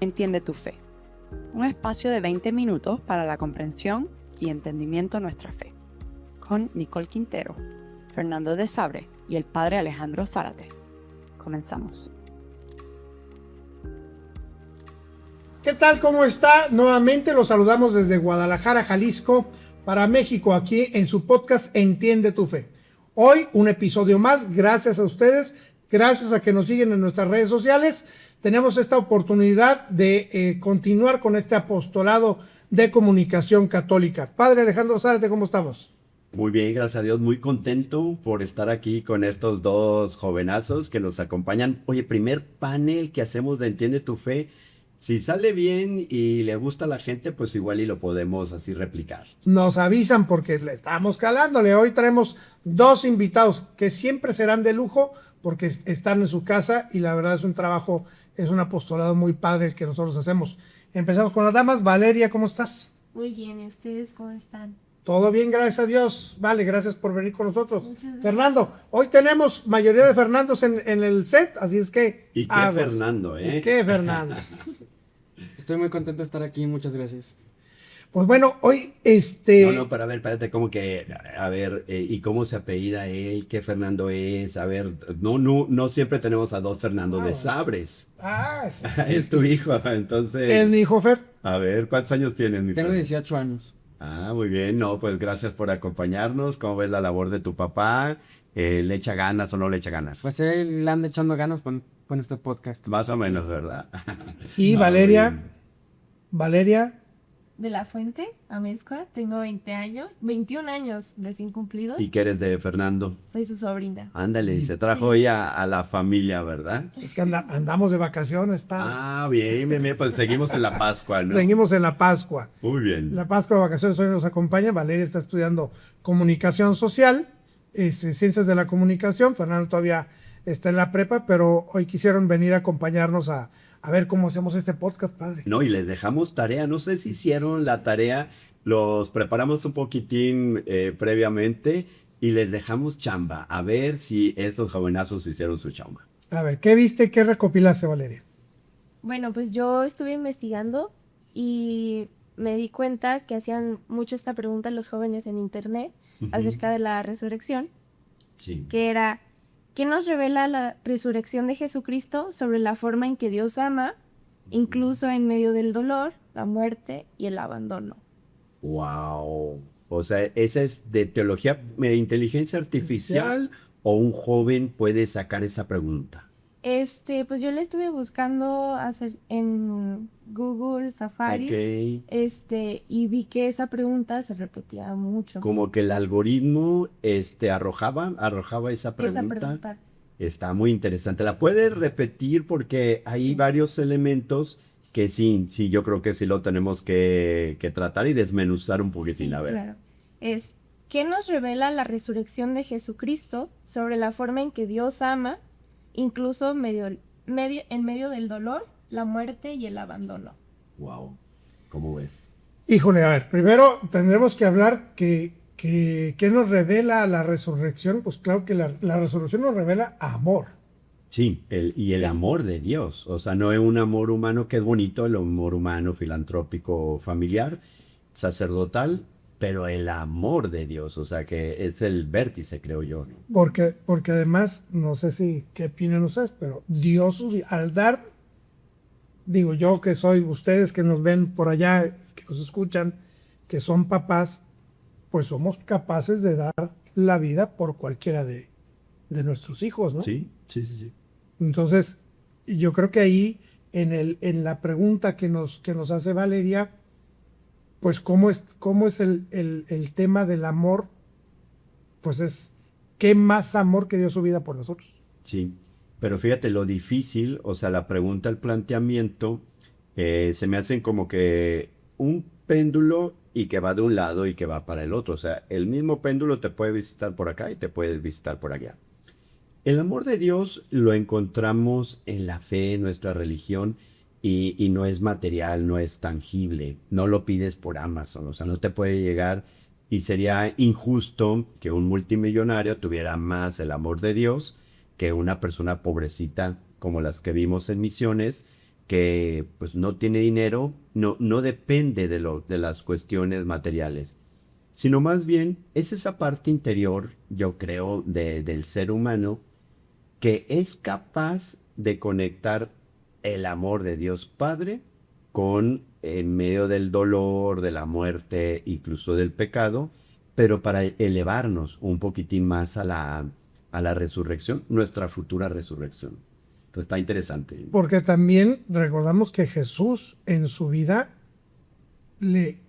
Entiende tu fe. Un espacio de 20 minutos para la comprensión y entendimiento de nuestra fe. Con Nicole Quintero, Fernando de Sabre y el padre Alejandro Zárate. Comenzamos. ¿Qué tal? ¿Cómo está? Nuevamente los saludamos desde Guadalajara, Jalisco, para México, aquí en su podcast Entiende tu Fe. Hoy un episodio más, gracias a ustedes, gracias a que nos siguen en nuestras redes sociales. Tenemos esta oportunidad de continuar con este apostolado de comunicación católica. Padre Alejandro Zárate, ¿cómo estamos? Muy bien, gracias a Dios, muy contento por estar aquí con estos dos jovenazos que nos acompañan. Oye, primer panel que hacemos de Entiende tu Fe. Si sale bien y le gusta a la gente, pues igual y lo podemos así replicar. Nos avisan porque le estamos calándole. Hoy traemos dos invitados que siempre serán de lujo porque están en su casa y la verdad es un trabajo, es un apostolado muy padre el que nosotros hacemos. Empezamos con las damas. Valeria, ¿cómo estás? Muy bien, ¿y ustedes cómo están? Todo bien, gracias a Dios. Vale, gracias por venir con nosotros. Fernando, hoy tenemos mayoría de Fernandos en el set, así es que... ¿Y qué Fernando, ¿Y qué Fernando? Estoy muy contento de estar aquí, muchas gracias. Pues bueno, hoy No, pero a ver, espérate, como que, a ver, ¿y cómo se apellida él? ¿Qué Fernando es? A ver, no siempre tenemos a dos Fernando de Sabres. Sí. Es tu hijo, entonces... Es mi hijo Fer. A ver, ¿cuántos años tienes, mi Tengo Fer? 18 años. Ah, muy bien, no, pues gracias por acompañarnos. ¿Cómo ves la labor de tu papá? ¿Le echa ganas o no le echa ganas? Pues él le anda echando ganas con este podcast. Más o menos, ¿verdad? Y No, Valeria, De la Fuente, Amezcua, tengo 21 años recién cumplidos. ¿Y qué eres de Fernando? Soy su sobrina. Ándale, se trajo hoy a la familia, ¿verdad? es que andamos de vacaciones, padre. Ah, bien, pues seguimos en la Pascua, ¿no? Seguimos en la Pascua. Muy bien. La Pascua de vacaciones hoy nos acompaña. Valeria está estudiando comunicación social, ciencias de la comunicación. Fernando todavía está en la prepa, pero hoy quisieron venir a acompañarnos a ver cómo hacemos este podcast, padre. No, y les dejamos tarea, no sé si hicieron la tarea, los preparamos un poquitín previamente y les dejamos chamba, a ver si estos jovenazos hicieron su chamba. A ver, ¿qué viste y qué recopilaste, Valeria? Bueno, pues yo estuve investigando y me di cuenta que hacían mucho esta pregunta los jóvenes en internet acerca de la resurrección, Sí. que era, ¿qué nos revela la resurrección de Jesucristo sobre la forma en que Dios ama, incluso en medio del dolor, la muerte y el abandono? Wow. O sea, ¿esa es de teología, inteligencia artificial o un joven puede sacar esa pregunta? Pues yo le estuve buscando en Google, Safari, y vi que esa pregunta se repetía mucho. Como que el algoritmo arrojaba esa pregunta. Está muy interesante. ¿La puedes repetir? Porque hay varios elementos que sí, yo creo que sí lo tenemos que tratar y desmenuzar un poquitín. Sí, a ver. claro. ¿Qué nos revela la resurrección de Jesucristo sobre la forma en que Dios ama, incluso en medio del dolor, la muerte y el abandono? Wow. ¿Cómo ves? Híjole, a ver, primero tendremos que hablar ¿qué nos revela la resurrección? Pues claro que la resurrección nos revela amor. Sí, el amor de Dios. O sea, no es un amor humano que es bonito, el amor humano, filantrópico, familiar, sacerdotal, pero el amor de Dios, o sea, que es el vértice, creo yo, ¿no? Porque además, no sé qué opinan ustedes, pero Dios al dar, digo yo que soy, ustedes que nos ven por allá, que nos escuchan, que son papás, pues somos capaces de dar la vida por cualquiera de nuestros hijos, ¿no? Sí. Entonces, yo creo que ahí, en la pregunta que nos hace Valeria, pues cómo es el tema del amor, pues es, ¿qué más amor que dio su vida por nosotros? Sí, pero fíjate lo difícil, o sea, la pregunta, el planteamiento, se me hacen como que un péndulo y que va de un lado y que va para el otro. O sea, el mismo péndulo te puede visitar por acá y te puede visitar por allá. El amor de Dios lo encontramos en la fe, en nuestra religión, y no es material, no es tangible. No lo pides por Amazon, o sea, no te puede llegar, y sería injusto que un multimillonario tuviera más el amor de Dios que una persona pobrecita como las que vimos en Misiones, que pues no tiene dinero, no depende de las cuestiones materiales, sino más bien es esa parte interior, yo creo, del ser humano que es capaz de conectar el amor de Dios Padre con en medio del dolor, de la muerte, incluso del pecado, pero para elevarnos un poquitín más a la resurrección, nuestra futura resurrección. Entonces está interesante. Porque también recordamos que Jesús en su vida le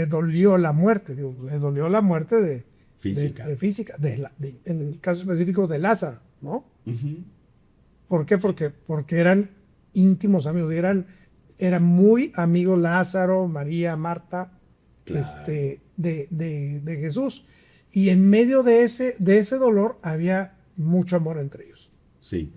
dolió la muerte, digo, le dolió la muerte Física. de física, en el caso específico de Lázaro, ¿no? ¿Por qué? Porque eran íntimos amigos, eran muy amigos Lázaro, María, Marta, Claro. de Jesús. Y en medio de ese dolor había mucho amor entre ellos. Sí.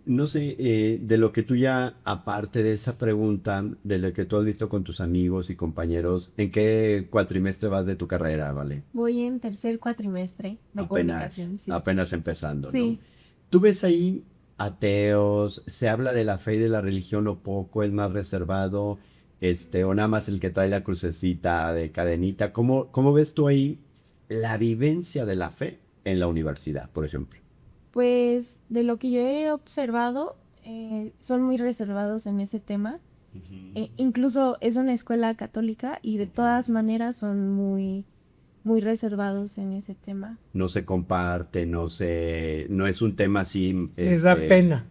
No sé, de lo que tú ya, aparte de esa pregunta, de lo que tú has visto con tus amigos y compañeros, ¿en qué cuatrimestre vas de tu carrera, Vale? Voy en tercer cuatrimestre de comunicación, sí. Apenas empezando, Sí. ¿no? ¿Tú ves ahí ateos? ¿Se habla de la fe y de la religión o poco? ¿Es más reservado? ¿O nada más el que trae la crucecita de cadenita? ¿Cómo ves tú ahí la vivencia de la fe en la universidad, por ejemplo? Pues de lo que yo he observado, son muy reservados en ese tema. Incluso es una escuela católica y de todas maneras son muy, muy reservados en ese tema. No se comparte, no es un tema así. Les da pena.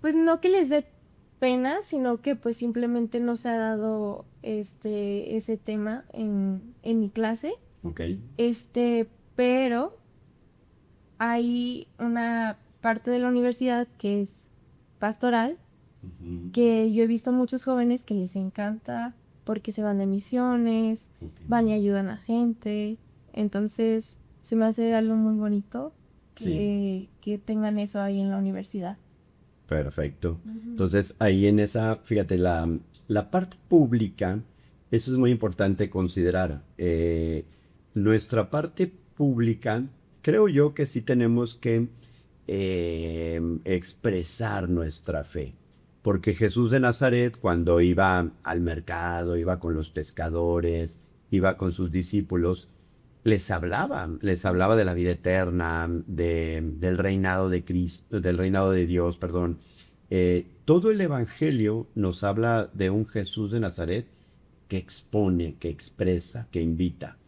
Pues no que les dé pena, sino que pues simplemente no se ha dado ese tema en mi clase. Ok. Pero hay una parte de la universidad que es pastoral, que yo he visto muchos jóvenes que les encanta porque se van de misiones, van y ayudan a gente. Entonces se me hace algo muy bonito que tengan eso ahí en la universidad. Perfecto. Entonces, ahí en esa, fíjate, la parte pública, eso es muy importante considerar. Nuestra parte pública, creo yo que sí tenemos que expresar nuestra fe. Porque Jesús de Nazaret, cuando iba al mercado, iba con los pescadores, iba con sus discípulos, les hablaba de la vida eterna, del reinado de Cristo, del reinado de Dios, perdón. Todo el evangelio nos habla de un Jesús de Nazaret que expone, que expresa, que invita.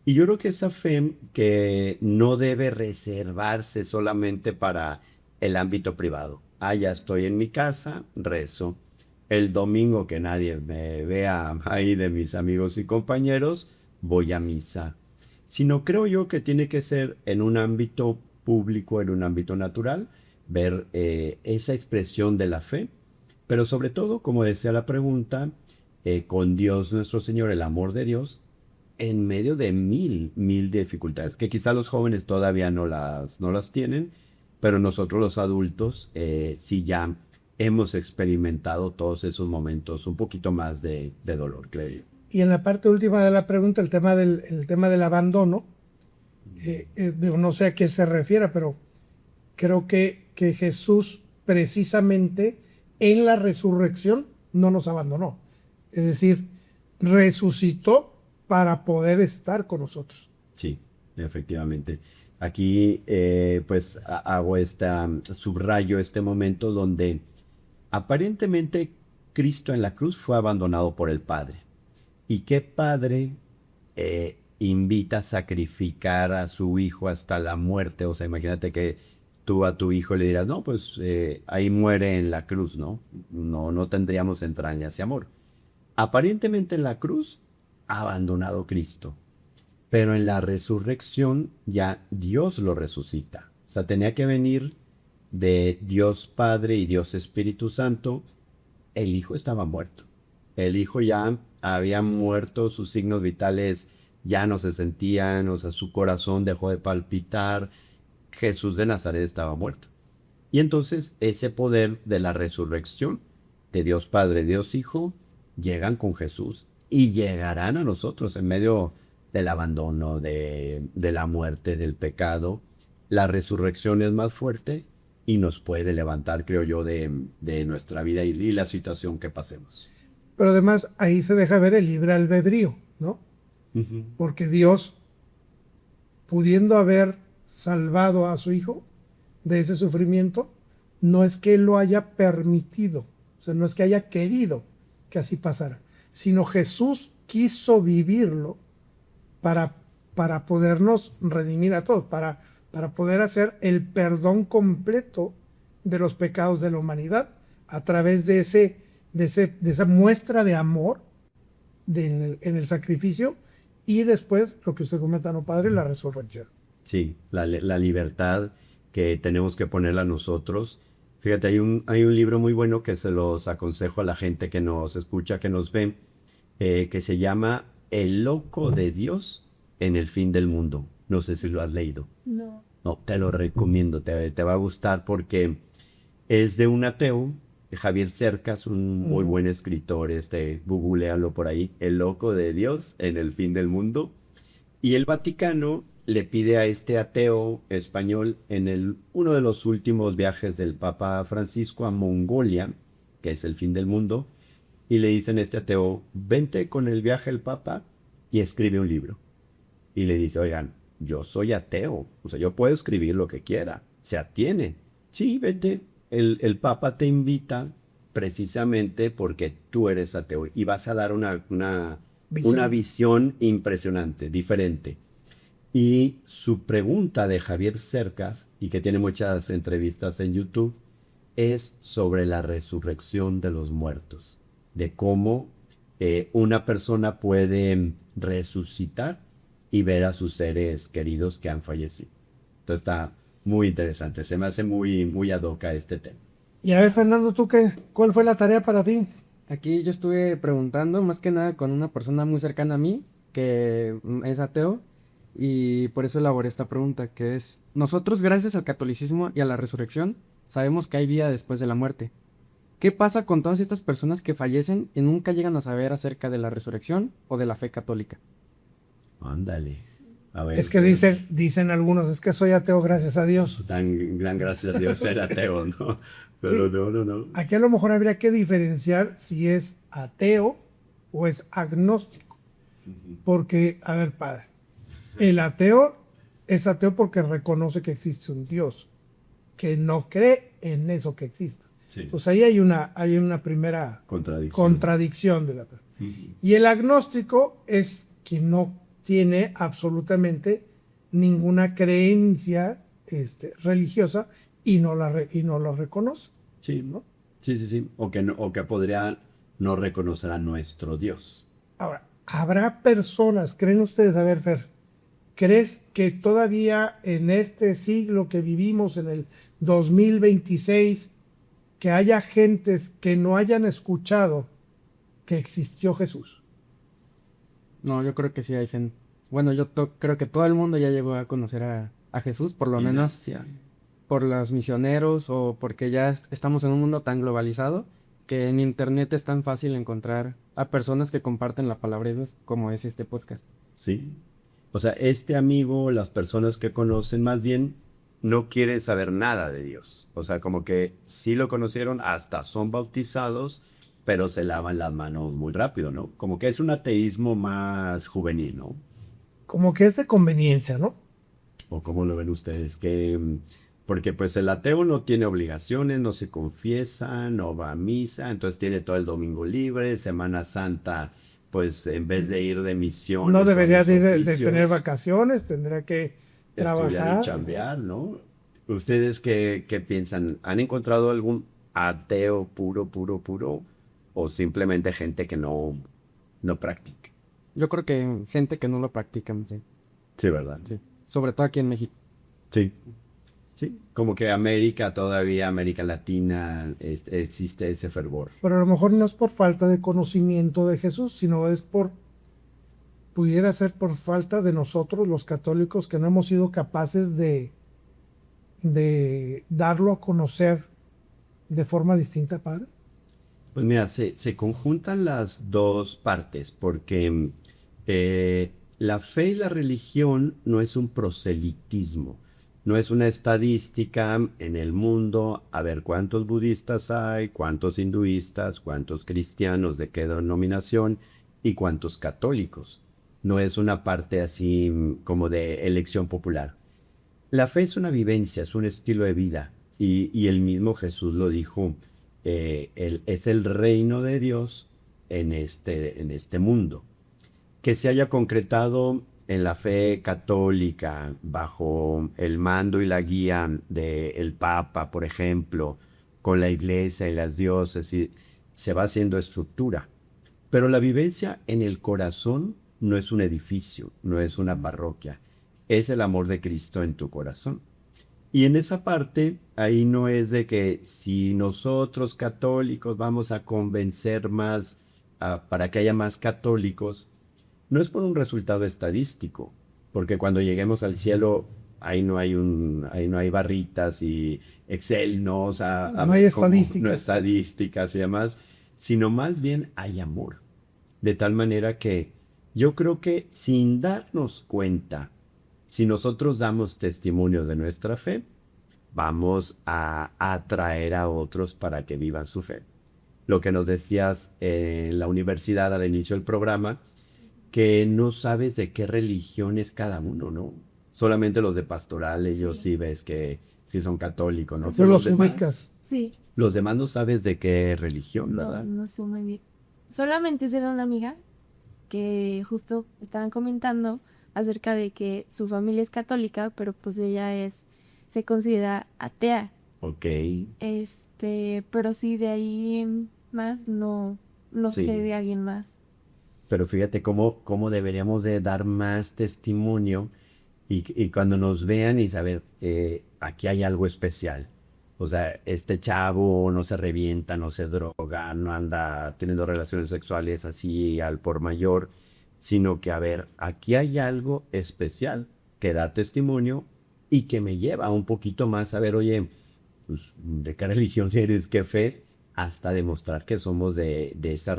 Y yo creo que esa fe que no debe reservarse solamente para el ámbito privado. Ya estoy en mi casa, rezo. El domingo que nadie me vea ahí de mis amigos y compañeros, voy a misa. Sino creo yo que tiene que ser en un ámbito público, en un ámbito natural, ver esa expresión de la fe, pero sobre todo, como decía la pregunta, con Dios nuestro Señor, el amor de Dios, en medio de mil dificultades, que quizá los jóvenes todavía no las tienen, pero nosotros los adultos sí ya hemos experimentado todos esos momentos un poquito más de dolor, creo yo. Y en la parte última de la pregunta, el tema del abandono, no sé a qué se refiere, pero creo que Jesús precisamente en la resurrección no nos abandonó. Es decir, resucitó para poder estar con nosotros. Sí, efectivamente. Aquí pues hago subrayo este momento donde aparentemente Cristo en la cruz fue abandonado por el Padre. ¿Y qué padre invita a sacrificar a su hijo hasta la muerte? O sea, imagínate que tú a tu hijo le dirás, no, pues ahí muere en la cruz, ¿no? No tendríamos entraña ese amor. Aparentemente en la cruz ha abandonado Cristo, pero en la resurrección ya Dios lo resucita. O sea, tenía que venir de Dios Padre y Dios Espíritu Santo. El hijo estaba muerto. El hijo ya había muerto, sus signos vitales ya no se sentían, o sea, su corazón dejó de palpitar. Jesús de Nazaret estaba muerto. Y entonces ese poder de la resurrección de Dios Padre, Dios Hijo, llegan con Jesús y llegarán a nosotros en medio del abandono, de la muerte, del pecado. La resurrección es más fuerte y nos puede levantar, creo yo, de nuestra vida y la situación que pasemos. Pero además ahí se deja ver el libre albedrío, ¿no? Porque Dios, pudiendo haber salvado a su hijo de ese sufrimiento, no es que él lo haya permitido, o sea, no es que haya querido que así pasara, sino Jesús quiso vivirlo para podernos redimir a todos, para poder hacer el perdón completo de los pecados de la humanidad a través de esa muestra de amor en el sacrificio, y después, lo que usted comenta, ¿no, padre? La resurrección. Sí, la libertad que tenemos que ponerla nosotros. Fíjate, hay un libro muy bueno que se los aconsejo a la gente que nos escucha, que nos ve, que se llama El loco de Dios en el fin del mundo. No sé si lo has leído. No. No, te lo recomiendo, te va a gustar porque es de un ateo, Javier Cercas, un muy buen escritor, googlealo por ahí, El loco de Dios en el fin del mundo. Y el Vaticano le pide a este ateo español en uno de los últimos viajes del Papa Francisco a Mongolia, que es el fin del mundo, y le dicen a este ateo, vente con el viaje del Papa y escribe un libro. Y le dice, oigan, yo soy ateo, o sea, yo puedo escribir lo que quiera, se atiene. Sí, vete, el Papa te invita precisamente porque tú eres ateo y vas a dar una visión impresionante, diferente. Y su pregunta de Javier Cercas, y que tiene muchas entrevistas en YouTube, es sobre la resurrección de los muertos, de cómo una persona puede resucitar y ver a sus seres queridos que han fallecido. Entonces está muy interesante, se me hace muy, muy ad hoc a este tema. Y a ver, Fernando, ¿tú cuál fue la tarea para ti? Aquí yo estuve preguntando más que nada con una persona muy cercana a mí, que es ateo, y por eso elaboré esta pregunta, que es, nosotros gracias al catolicismo y a la resurrección, sabemos que hay vida después de la muerte. ¿Qué pasa con todas estas personas que fallecen y nunca llegan a saber acerca de la resurrección o de la fe católica? Ándale. A ver, Es que dicen algunos, es que soy ateo gracias a Dios. Dan gran gracias a Dios ser ateo, ¿no? Pero Sí. no. Aquí a lo mejor habría que diferenciar si es ateo o es agnóstico. Porque, a ver, padre, el ateo es ateo porque reconoce que existe un Dios, que no cree en eso que existe. Sí. Pues ahí hay una primera contradicción del ateo. Y el agnóstico es quien no tiene absolutamente ninguna creencia religiosa y no lo reconoce. Sí, ¿no? Sí. O que podría no reconocer a nuestro Dios. Ahora, ¿habrá personas, creen ustedes, a ver, Fer, crees que todavía en este siglo que vivimos, en el 2026, que haya gentes que no hayan escuchado que existió Jesús? No, yo creo que sí hay gente. Bueno, yo creo que todo el mundo ya llegó a conocer a Jesús, por lo menos por los misioneros o porque ya estamos en un mundo tan globalizado que en internet es tan fácil encontrar a personas que comparten la palabra de Dios como es este podcast. Sí. O sea, este amigo, las personas que conocen más bien, no quieren saber nada de Dios. O sea, como que sí lo conocieron, hasta son bautizados, pero se lavan las manos muy rápido, ¿no? Como que es un ateísmo más juvenil, ¿no? Como que es de conveniencia, ¿no? ¿O cómo lo ven ustedes? Porque pues el ateo no tiene obligaciones, no se confiesa, no va a misa, entonces tiene todo el domingo libre, Semana Santa, pues en vez de ir de misión. No debería de tener vacaciones, tendría que estudiar trabajar. y chambear, ¿no? ¿Ustedes qué piensan? ¿Han encontrado algún ateo puro, o simplemente gente que no practica? Yo creo que gente que no lo practica, sí. Sí, ¿verdad? Sí. Sobre todo aquí en México. Sí. Sí, como que todavía América Latina, existe ese fervor. Pero a lo mejor no es por falta de conocimiento de Jesús, sino pudiera ser por falta de nosotros, los católicos, que no hemos sido capaces de darlo a conocer de forma distinta, padre. Pues mira, se conjuntan las dos partes, porque la fe y la religión no es un proselitismo. No es una estadística en el mundo a ver cuántos budistas hay, cuántos hinduistas, cuántos cristianos de qué denominación y cuántos católicos. No es una parte así como de elección popular. La fe es una vivencia, es un estilo de vida. Y el mismo Jesús lo dijo, es el reino de Dios en este mundo. Que se haya concretado en la fe católica, bajo el mando y la guía del Papa, por ejemplo, con la iglesia y las diócesis, se va haciendo estructura. Pero la vivencia en el corazón no es un edificio, no es una parroquia, es el amor de Cristo en tu corazón. Y en esa parte, ahí no es de que si nosotros católicos vamos a convencer más para que haya más católicos, no es por un resultado estadístico, porque cuando lleguemos al cielo, ahí no hay barritas y Excel, ¿no? O sea, No hay estadísticas. No estadísticas y demás, sino más bien hay amor. De tal manera que yo creo que sin darnos cuenta, si nosotros damos testimonio de nuestra fe, vamos a atraer a otros para que vivan su fe. Lo que nos decías en la universidad al inicio del programa, que no sabes de qué religión es cada uno, ¿no? Solamente los de pastoral, ellos sí ves que sí son católicos, ¿no? Tú los ubicas. Sí. Los demás no sabes de qué religión, ¿verdad? No sé muy bien. Solamente era una amiga que justo estaban comentando acerca de que su familia es católica, pero pues ella se considera atea. Ok. Pero sí de ahí en más no Sí. sé de alguien más. Pero fíjate cómo deberíamos de dar más testimonio y cuando nos vean y saber, aquí hay algo especial. O sea, este chavo no se revienta, no se droga, no anda teniendo relaciones sexuales así al por mayor, sino que, a ver, aquí hay algo especial que da testimonio y que me lleva un poquito más a ver, oye, pues, ¿de qué religión eres? ¿Qué fe? Hasta demostrar que somos de esa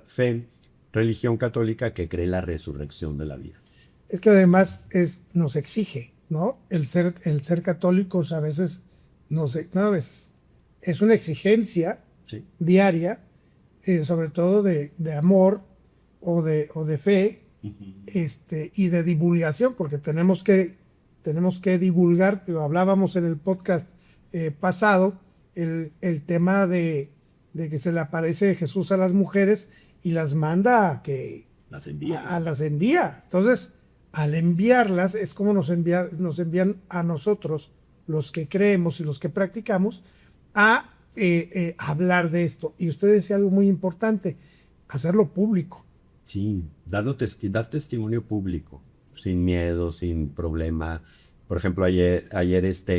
fe, religión católica que cree la resurrección de la vida. Es que además nos exige, ¿no? El ser católicos a veces, no a veces, es una exigencia Sí. diaria, sobre todo de amor o de fe, y de divulgación, porque tenemos que divulgar. Hablábamos en el podcast pasado el tema de que se le aparece Jesús a las mujeres y las manda a que Las envía. las envía. Entonces, al enviarlas es como nos envían a nosotros, los que creemos y los que practicamos, a hablar de esto. Y usted decía algo muy importante, hacerlo público. Sí, dar testimonio público, sin miedo, sin problema. Por ejemplo, ayer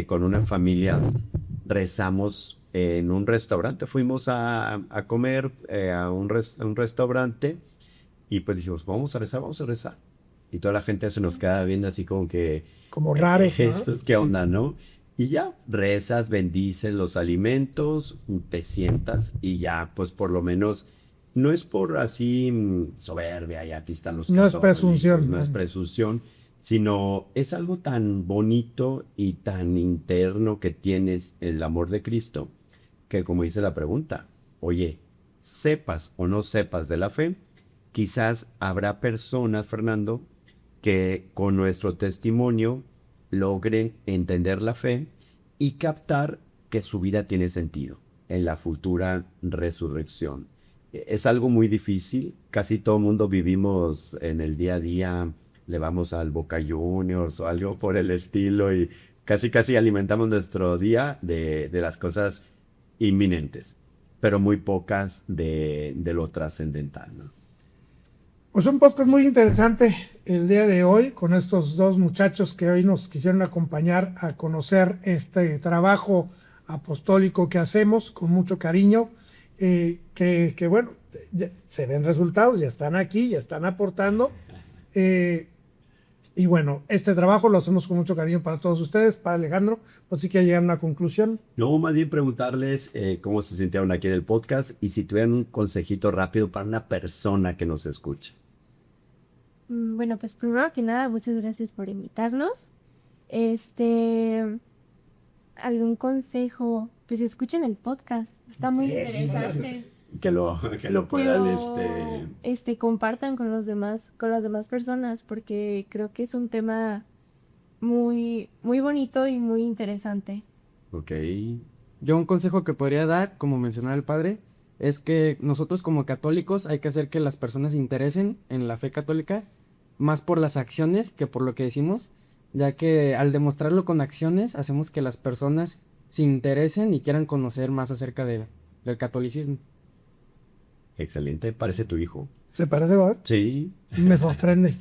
con unas familias rezamos en un restaurante. Fuimos a comer a un restaurante y pues dijimos, vamos a rezar. Y toda la gente se nos queda viendo así como que... Como raro, ¿no? Jesús, ¿qué onda, no? Y ya, rezas, bendices los alimentos, te sientas y ya, pues por lo menos... No es por así soberbia, y aquí están los No es católicos, presunción. no es presunción, sino es algo tan bonito y tan interno que tienes el amor de Cristo, que como dice la pregunta, oye, sepas o no sepas de la fe, quizás habrá personas, Fernando, que con nuestro testimonio logren entender la fe y captar que su vida tiene sentido en la futura resurrección. Es algo muy difícil, casi todo el mundo vivimos en el día a día, le vamos al Boca Juniors o algo por el estilo y casi alimentamos nuestro día de las cosas inminentes, pero muy pocas de lo trascendental, ¿no? Pues un podcast muy interesante el día de hoy con estos dos muchachos que hoy nos quisieron acompañar a conocer este trabajo apostólico que hacemos con mucho cariño. Que bueno, se ven resultados, ya están aquí, ya están aportando. Y bueno, este trabajo lo hacemos con mucho cariño para todos ustedes, para Alejandro. No sé si quiere llegar a una conclusión. No, más bien preguntarles cómo se sintieron aquí en el podcast y si tuvieran un consejito rápido para una persona que nos escuche. Bueno, pues primero que nada, muchas gracias por invitarnos. Algún consejo, pues escuchen el podcast, está muy Eso. interesante. Que lo puedan, Compartan con las demás personas, porque creo que es un tema muy, muy bonito y muy interesante. Ok. Yo un consejo que podría dar, como mencionaba el padre, es que nosotros como católicos hay que hacer que las personas se interesen en la fe católica más por las acciones que por lo que decimos, ya que al demostrarlo con acciones hacemos que las personas se interesen y quieran conocer más acerca del catolicismo. Excelente, parece tu hijo. ¿Se parece, Bob? Sí. Me sorprende.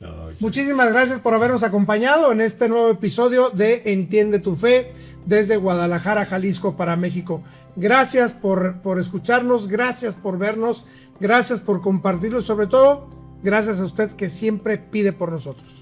No, Muchísimas gracias por habernos acompañado en este nuevo episodio de Entiende tu Fe desde Guadalajara, Jalisco para México. Gracias por escucharnos, gracias por vernos, gracias por compartirlo y sobre todo, gracias a usted que siempre pide por nosotros.